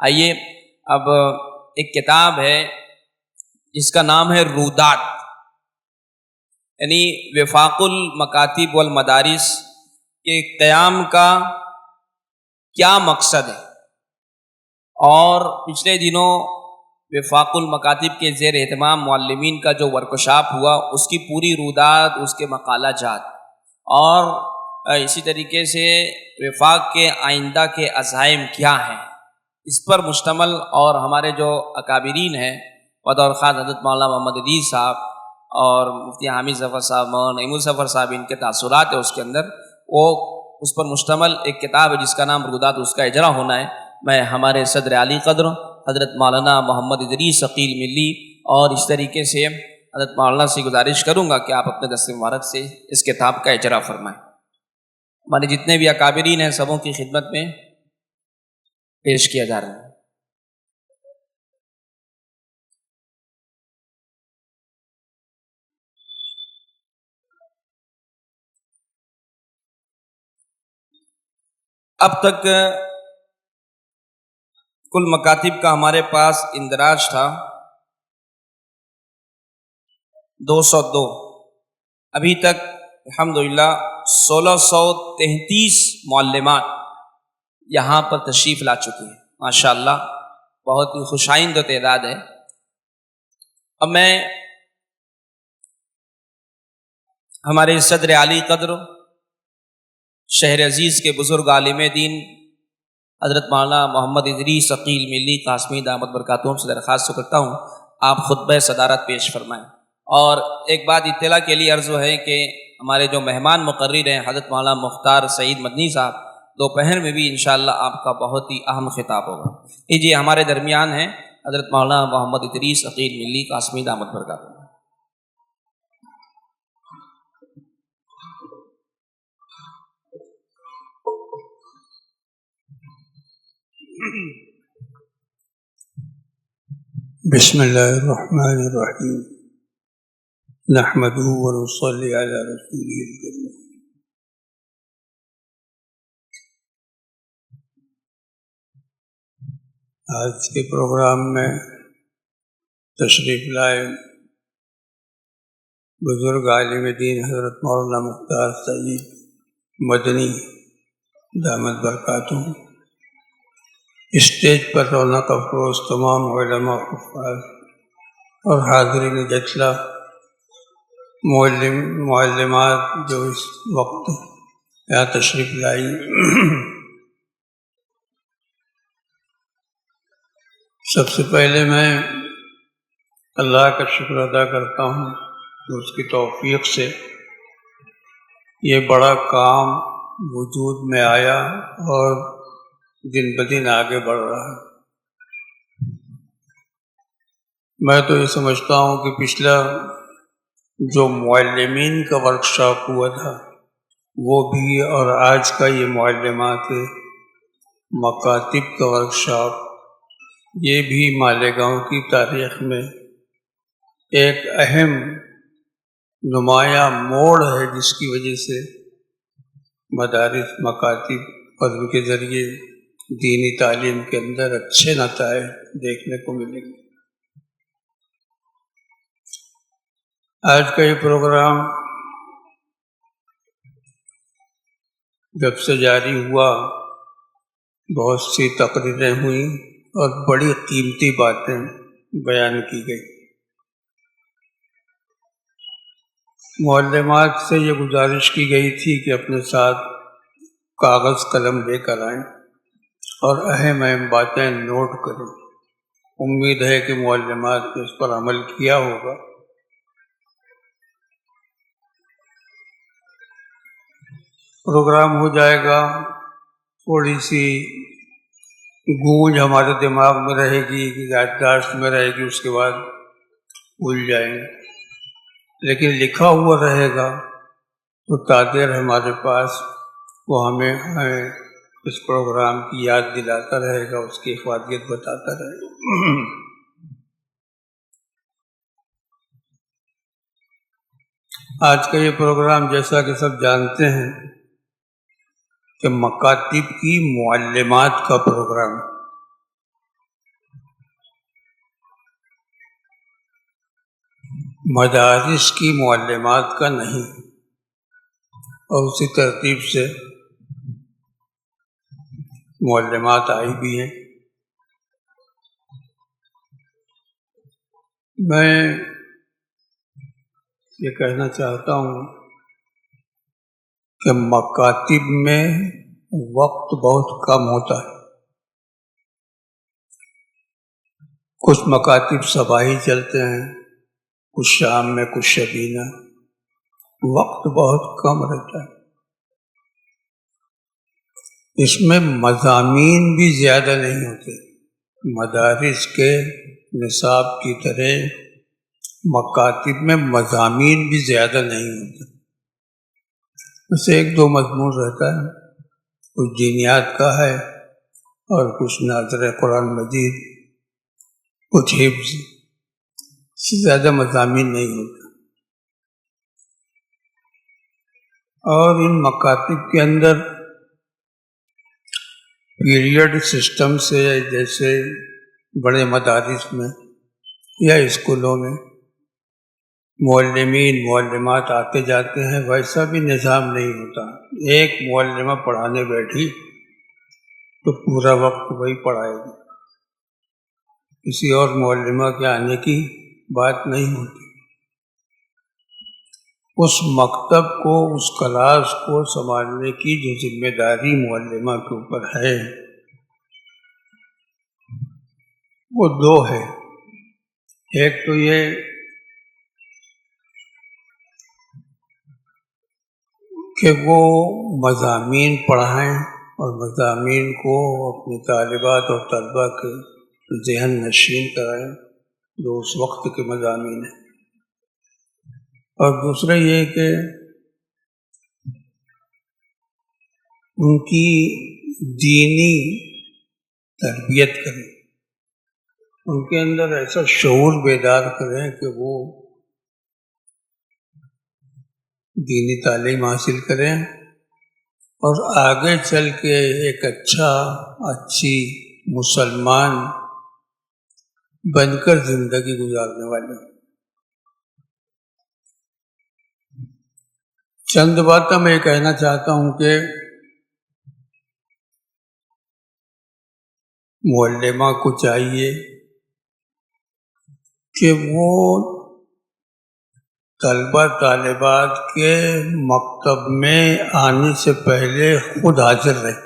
آئیے اب ایک کتاب ہے جس کا نام ہے رودات، یعنی وفاق المکاتب والمدارس کے قیام کا کیا مقصد ہے۔ اور پچھلے دنوں وفاق المکاتب کے زیر اہتمام معلمین کا جو ورکشاپ ہوا، اس کی پوری رودات، اس کے مقالہ جات، اور اسی طریقے سے وفاق کے آئندہ کے عزائم کیا ہیں، اس پر مشتمل، اور ہمارے جو اکابرین ہیں بدور خاص حضرت مولانا محمد ادریس صاحب اور مفتی حامد ظفر صاحب، مولانا نعیم ظفر صاحب، ان کے تاثرات ہے اس کے اندر، وہ اس پر مشتمل ایک کتاب ہے جس کا نام رودات، اس کا اجرا ہونا ہے۔ میں ہمارے صدر علی قدر حضرت مولانا محمد ادریس ثقیل ملی اور اس طریقے سے حضرت مولانا سے گزارش کروں گا کہ آپ اپنے دست مبارک سے اس کتاب کا اجرا فرمائیں۔ ہمارے جتنے بھی اکابرین ہیں سبوں کی خدمت میں پیش کیا جا رہا ہے۔ اب تک کل مکاتب کا ہمارے پاس اندراج تھا 202، ابھی تک الحمدللہ 1633 معلمات یہاں پر تشریف لا چکی ہیں، ماشاءاللہ بہت ہی خوشائند تعداد ہے۔ اب میں ہمارے صدر علی قدر شہر عزیز کے بزرگ عالم دین حضرت مولانا محمد ادریس ثقیل ملی قاسمی دامت برکاتہم سے درخواست کرتا ہوں آپ خطبہ صدارت پیش فرمائیں۔ اور ایک بات اطلاع کے لیے عرض ہے کہ ہمارے جو مہمان مقرر ہیں حضرت مولانا مختار سعید مدنی صاحب، دوپہر میں بھی انشاءاللہ آپ کا بہت ہی اہم خطاب ہوگا۔ جی ہمارے درمیان ہیں حضرت مولانا محمد ادریس ثقیل ملی قاسمی دامت برکاتہم۔ بسم اللہ الرحمن الرحیم، نحمدہ ونصلی علی رسولہ الکریم۔ آج کے پروگرام میں تشریف لائے بزرگ عالم دین حضرت مولانا مختار سعید مدنی دامت برکاتہم، اسٹیج پر رونق افروز تمام علماء حفاظ اور حاضرین جتلا معلمات جو اس وقت یہاں تشریف لائی، سب سے پہلے میں اللہ کا شکر ادا کرتا ہوں کہ اس کی توفیق سے یہ بڑا کام وجود میں آیا اور دن بدن آگے بڑھ رہا ہے۔ میں تو یہ سمجھتا ہوں کہ پچھلا جو معلمین کا ورکشاپ ہوا تھا وہ بھی، اور آج کا یہ معلمات مکاتب کا ورکشاپ، یہ بھی مالیگاؤں کی تاریخ میں ایک اہم نمایاں موڑ ہے، جس کی وجہ سے مدارس مکاتب قدم کے ذریعے دینی تعلیم کے اندر اچھے نتائج دیکھنے کو ملیں گے۔ آج کا یہ پروگرام جب سے جاری ہوا بہت سی تقریریں ہوئیں اور بڑی قیمتی باتیں بیان کی گئی۔ معلمات سے یہ گزارش کی گئی تھی کہ اپنے ساتھ کاغذ قلم لے کر آئیں اور اہم باتیں نوٹ کریں۔ امید ہے کہ معلمات نے اس پر عمل کیا ہوگا۔ پروگرام ہو جائے گا، تھوڑی سی گونج ہمارے دماغ میں رہے گی، یادداشت میں رہے گی، اس کے بعد بھول جائیں گے، لیکن لکھا ہوا رہے گا تو تاثیر ہمارے پاس، وہ ہمیں اس پروگرام کی یاد دلاتا رہے گا، اس کی افادیت بتاتا رہے گا۔ آج کا یہ پروگرام جیسا کہ سب جانتے ہیں کہ مکاتب کی معلمات کا پروگرام، مدارس کی معلمات کا نہیں، اور اسی ترتیب سے معلمات آئی بھی ہیں۔ میں یہ کہنا چاہتا ہوں کہ مکاتب میں وقت بہت کم ہوتا ہے۔ کچھ مکاتب صباحی چلتے ہیں، کچھ شام میں، کچھ شبینہ، وقت بہت کم رہتا ہے۔ اس میں مضامین بھی زیادہ نہیں ہوتے، مدارس کے نصاب کی طرح مکاتب میں مضامین بھی زیادہ نہیں ہوتے، بس ایک دو مضمون رہتا ہے، کچھ دینیات کا ہے اور کچھ ناظر قرآن مجید، کچھ حفظ، اس سے زیادہ مضامین نہیں ہوتے۔ اور ان مکاتب کے اندر پیریڈ سسٹم سے، جیسے بڑے مدارس میں یا اسکولوں میں معلمین معلمات آتے جاتے ہیں، ویسا بھی نظام نہیں ہوتا۔ ایک معلمہ پڑھانے بیٹھی تو پورا وقت وہی پڑھائے گی، کسی اور معلمہ کے آنے کی بات نہیں ہوتی۔ اس مکتب کو، اس کلاس کو سنبھالنے کی جو ذمہ داری معلمہ کے اوپر ہے وہ دو ہے۔ ایک تو یہ کہ وہ مضامین پڑھائیں اور مضامین کو اپنی طالبات اور طلبہ کے ذہن نشین کرائیں جو اس وقت کے مضامین ہیں، اور دوسرا یہ کہ ان کی دینی تربیت کریں، ان کے اندر ایسا شعور بیدار کریں کہ وہ دینی تعلیم حاصل کریں اور آگے چل کے ایک اچھی مسلمان بن کر زندگی گزارنے والے۔ چند باتیں میں یہ کہنا چاہتا ہوں کہ معلمہ کو چاہیے کہ وہ طلبہ طالبات کے مکتب میں آنے سے پہلے خود حاضر رہے۔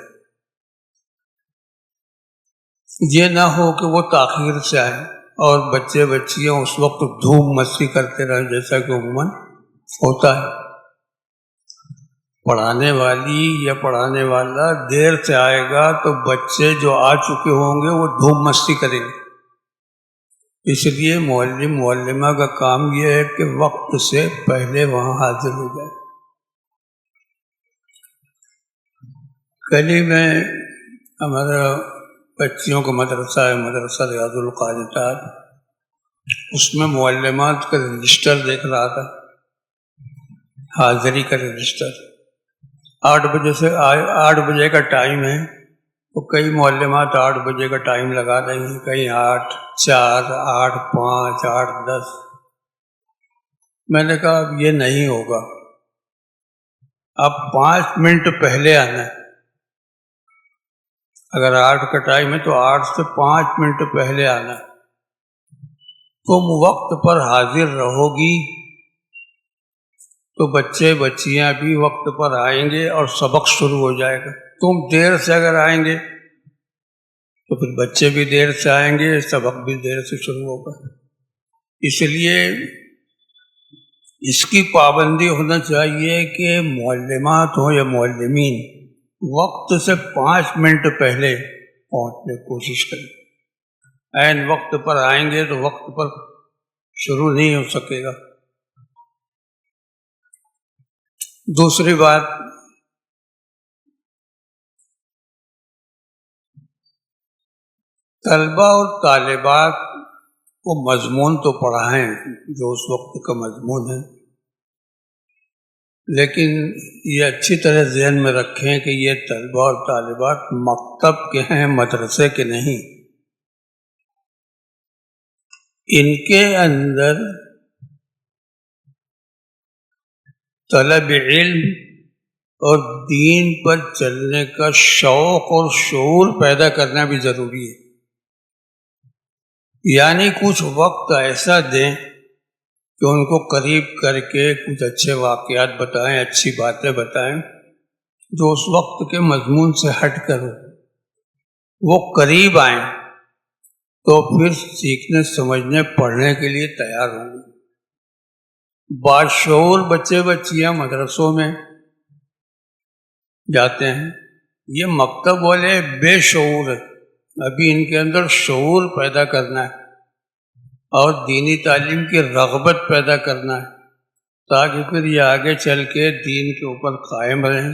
یہ نہ ہو کہ وہ تاخیر سے آئیں اور بچے بچیاں اس وقت دھوم مستی کرتے رہیں، جیسا کہ عموماً ہوتا ہے۔ پڑھانے والی یا پڑھانے والا دیر سے آئے گا تو بچے جو آ چکے ہوں گے وہ دھوم مستی کریں گے۔ اس لیے معلم معلمہ کا کام یہ ہے کہ وقت سے پہلے وہاں حاضر ہو جائے۔ کل ہی میں ہمارا بچیوں کا مدرسہ ہے، مدرسہ ریاض القانتات، اس میں معلمات کا رجسٹر دیکھ رہا تھا، حاضری کا رجسٹر۔ 8 بجے کا ٹائم ہے تو کئی معلمات 8 بجے کا ٹائم لگا رہی ہیں، کہیں 8:04، 8:05، 8:10۔ میں نے کہا اب یہ نہیں ہوگا، اب 5 منٹ پہلے آنا ہے۔ اگر 8 کا ٹائم ہے تو 8 سے 5 منٹ پہلے آنا ہے۔ تم وقت پر حاضر رہو گی تو بچے بچیاں بھی وقت پر آئیں گے اور سبق شروع ہو جائے گا۔ تم دیر سے اگر آئیں گے تو پھر بچے بھی دیر سے آئیں گے، سبق بھی دیر سے شروع ہوگا۔ اس لیے اس کی پابندی ہونا چاہیے کہ معلمات ہوں یا معلمین وقت سے 5 منٹ پہلے پہنچنے کی کوشش کریں۔ عین وقت پر آئیں گے تو وقت پر شروع نہیں ہو سکے گا۔ دوسری بات، طلبہ اور طالبات کو مضمون تو پڑھائیں جو اس وقت کا مضمون ہے، لیکن یہ اچھی طرح ذہن میں رکھیں کہ یہ طلبہ اور طالبات مکتب کے ہیں، مدرسے کے نہیں۔ ان کے اندر طلب علم اور دین پر چلنے کا شوق اور شعور پیدا کرنا بھی ضروری ہے. یعنی کچھ وقت ایسا دیں کہ ان کو قریب کر کے کچھ اچھے واقعات بتائیں، اچھی باتیں بتائیں جو اس وقت کے مضمون سے ہٹ کر ہو. وہ قریب آئیں تو پھر سیکھنے، سمجھنے، پڑھنے کے لیے تیار ہوں گے. باشعور بچے بچیاں مدرسوں میں جاتے ہیں، یہ مکتب والے بے شعور ہیں. ابھی ان کے اندر شعور پیدا کرنا ہے اور دینی تعلیم کی رغبت پیدا کرنا ہے تاکہ پھر یہ آگے چل کے دین کے اوپر قائم رہیں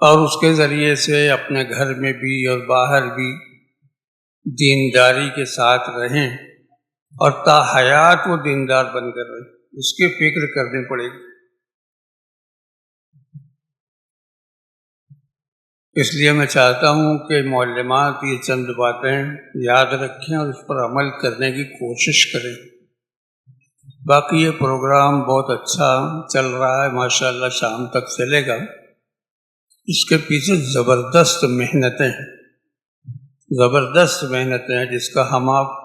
اور اس کے ذریعے سے اپنے گھر میں بھی اور باہر بھی دینداری کے ساتھ رہیں اور تا حیات وہ دیندار بن کر رہیں. اس کی فکر کرنی پڑے گی. اس لیے میں چاہتا ہوں کہ معلمات یہ چند باتیں یاد رکھیں اور اس پر عمل کرنے کی کوشش کریں. باقی یہ پروگرام بہت اچھا چل رہا ہے ماشاءاللہ، شام تک چلے گا. اس کے پیچھے زبردست محنتیں ہیں، زبردست محنتیں ہیں جس کا ہم آپ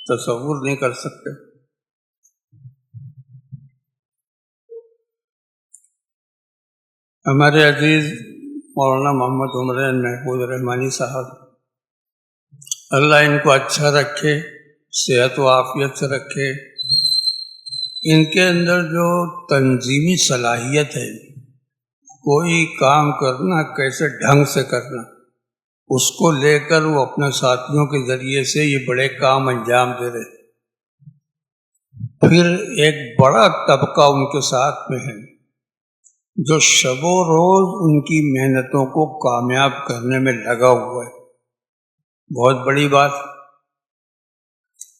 تصور نہیں کر سکتے. ہمارے عزیز مولانا محمد عمرین محفوظ رحمانی صاحب، اللہ ان کو اچھا رکھے، صحت و عافیت سے رکھے. ان کے اندر جو تنظیمی صلاحیت ہے، کوئی کام کرنا کیسے ڈھنگ سے کرنا، اس کو لے کر وہ اپنے ساتھیوں کے ذریعے سے یہ بڑے کام انجام دے رہے. پھر ایک بڑا طبقہ ان کے ساتھ میں ہے جو شب و روز ان کی محنتوں کو کامیاب کرنے میں لگا ہوا ہے. بہت بڑی بات.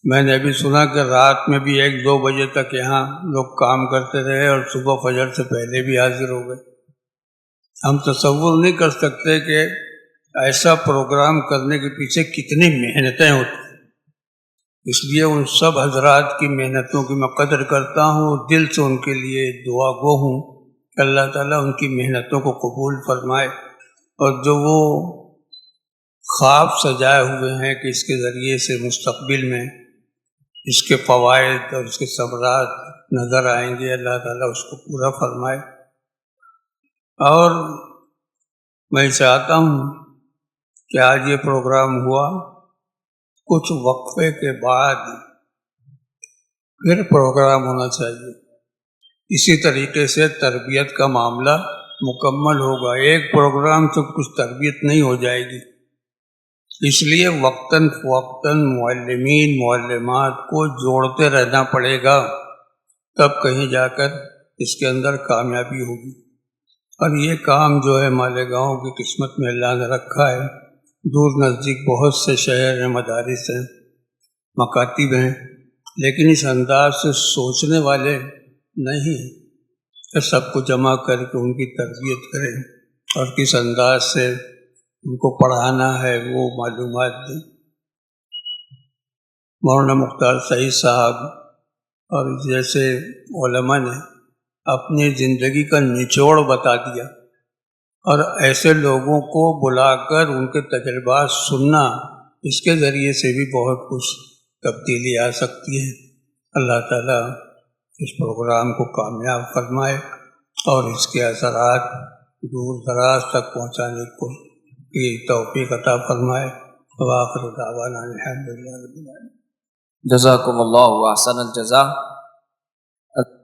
میں نے ابھی سنا کہ رات میں بھی 1-2 بجے تک یہاں لوگ کام کرتے رہے اور صبح فجر سے پہلے بھی حاضر ہو گئے. ہم تصور نہیں کر سکتے کہ ایسا پروگرام کرنے کے پیچھے کتنی محنتیں ہوتی. اس لیے ان سب حضرات کی محنتوں کی میں قدر کرتا ہوں، دل سے ان کے لیے دعا گو ہوں کہ اللہ تعالیٰ ان کی محنتوں کو قبول فرمائے اور جو وہ خواب سجائے ہوئے ہیں کہ اس کے ذریعے سے مستقبل میں اس کے فوائد اور اس کے ثمرات نظر آئیں گے، اللہ تعالیٰ اس کو پورا فرمائے. اور میں چاہتا ہوں کہ آج یہ پروگرام ہوا، کچھ وقفے کے بعد پھر پروگرام ہونا چاہیے. اسی طریقے سے تربیت کا معاملہ مکمل ہوگا. ایک پروگرام سے کچھ تربیت نہیں ہو جائے گی. اس لیے وقتاً فوقتاً معلمین معلمات کو جوڑتے رہنا پڑے گا، تب کہیں جا کر اس کے اندر کامیابی ہوگی. اور یہ کام جو ہے مالیگاؤں کی قسمت میں اللہ نے رکھا ہے. دور نزدیک بہت سے شہر ہیں، مدارس ہیں، مکاتب ہیں، لیکن اس انداز سے سوچنے والے نہیں کہ سب کو جمع کر کے ان کی تربیت کریں اور کس انداز سے ان کو پڑھانا ہے وہ معلومات دیں. مولانا مختار سعید صاحب اور جیسے علماء نے اپنی زندگی کا نچوڑ بتا دیا اور ایسے لوگوں کو بلا کر ان کے تجربات سننا، اس کے ذریعے سے بھی بہت کچھ تبدیلی آ سکتی ہے. اللہ تعالیٰ اس پروگرام کو کامیاب فرمائے اور اس کے اثرات دور دراز تک پہنچانے کی توفیق عطا فرمائے. وآخر دعوانا الحمدللہ رب العالمین. جزاکم اللہ احسن الجزا.